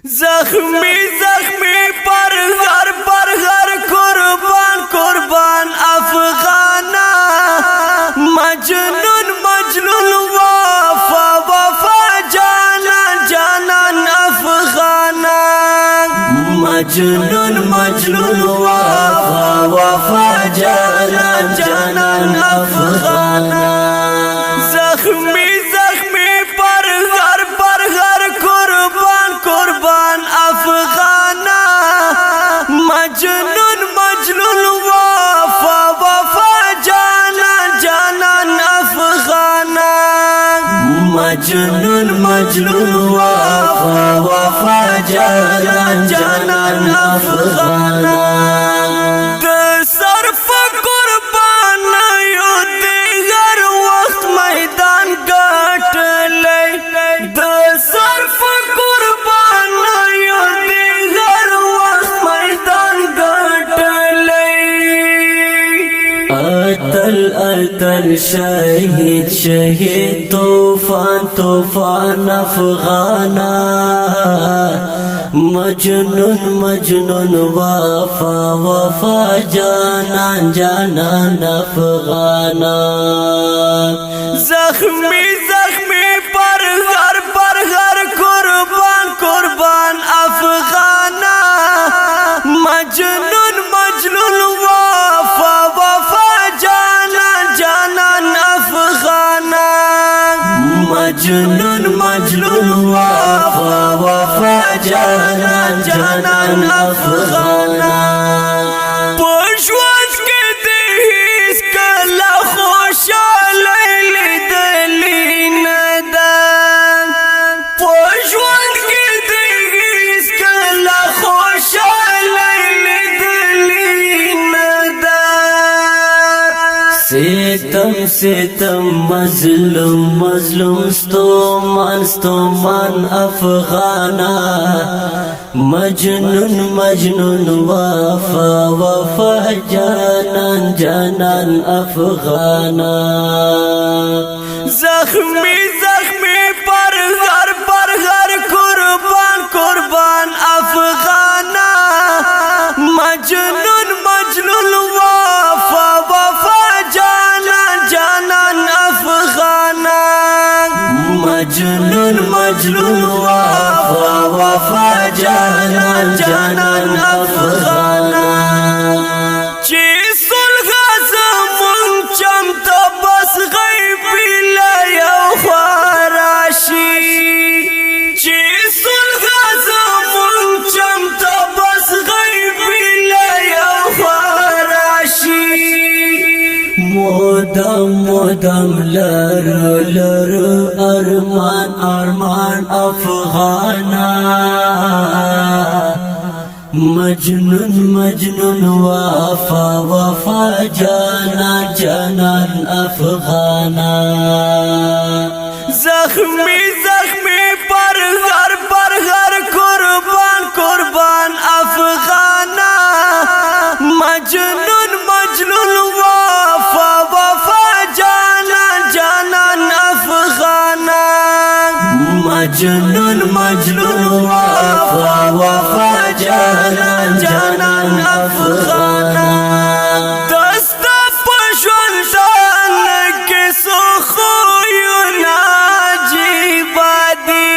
زخمی زخمی پر غر قربان قربان افغانا مجنون مجنون وفا وفا جانان جانان افغانا مجنون مجنون وفا وفا جانان جانان افغانا زخمی زخمی پر غر قربان قربان افغانا مجنون مجنون وفا وفا جانان جانان افغانا مجنون مجنون وفا وفا جانان جانان افغانا اتل شهید شهید طوفان طوفان افغانا مجنون مجنون وفا وفا جانان جانان افغانا زخمی زخمی پر غر قربان قربان افغانا مجنون مجنون وفا وفا جانان جانان افغانا مجنون مجنون وفا وفا جانان جانان افغانا پښوس کې دې هیڅ کله خوشاله لیدلې نه ده پښوس کې دې هیڅ کله خوشاله ستم ستم مظلوم مظلوم ستومان افغانا مجنون مجنون وفا وفا جانان جانان افغانا زخمی زخمی پر غر قربان قربان افغانا مجنون مجنون وفا وفا جانان جانان افغانا مجنون مجنون وفا وفا جانان جانان افغانا چی صلح زمون چمتا بس غیبی لیو خواراشی چی صلح زمون چمتا بس غیبی لیو خواراشی مودم مودم لرو لرو ارمان ارمان افغانا مجنون مجنون وفا وفا جانان جانان افغانا زخمی زخمی پر غر قربان قربان افغانا مجنون مجنون وفا وفا جانان جانان افغانا مجنون مجنون وفا وفا جانان جانان افغانا دستا پشوندان کسو خویونا جیبادی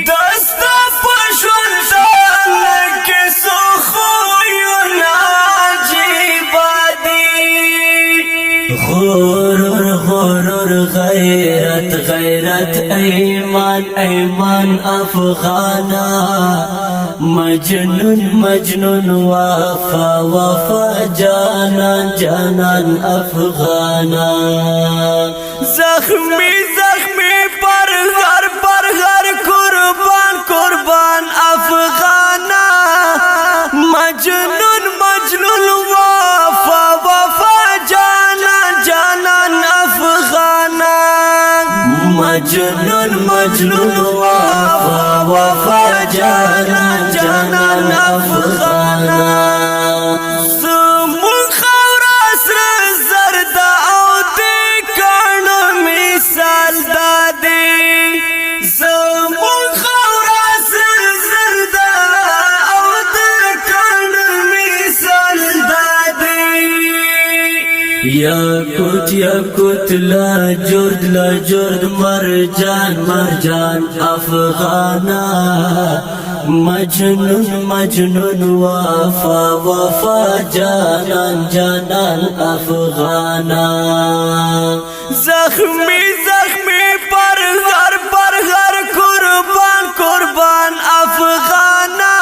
دستا پشوندان کسو خویونا جیبادی غرور غرور غیرت غیرت ایمان ایمان افغانا مجنون مجنون وفا وفا جانان جانان افغانا زخمی زخمی پر غر قربان قربان افغانا مجنون مجنون وفا وفا جانان جانان افغانا مجنون مجنون وفا وفا جانان جانان افغانا زمون خورا سر زرد او دی کانو مثال دادی زمون خورا سر یاکوت لا جرد مرجان افغانا مجنون وفا جانان افغانا زخمی پر غر قربان افغانا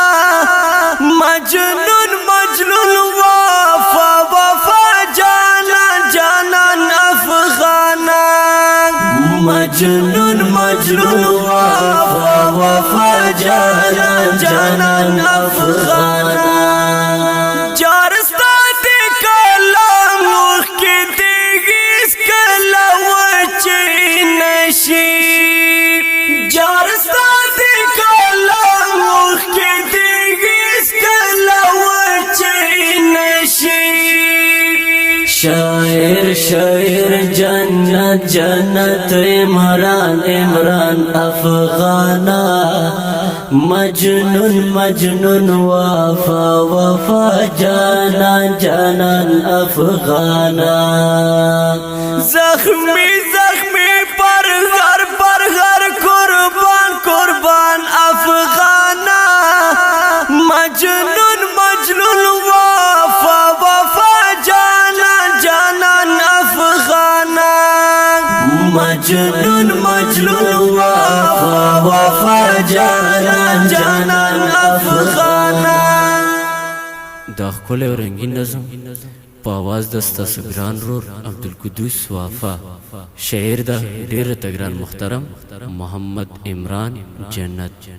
مجنون وفا جانان افغانا مجنون وفا جانان افغانا جارستا دی کلام مخ کی دیگیس کلا وچی نشی جارستا دی کلام مخ کی دیگیس کلا وچی نشی شاعر جنت عمران افغانا مجنون وفا جانان افغانا زخمی پر غر قربان افغانا مجنون وفا جانان افغانا مجنون وفا جانان افغانا دا ښکلی او رنګین نظم په اواز د ستاسو ګران رور عبدالقدوس وافا شاعر دا ډېر ته ګران محترم محمد عمران جنت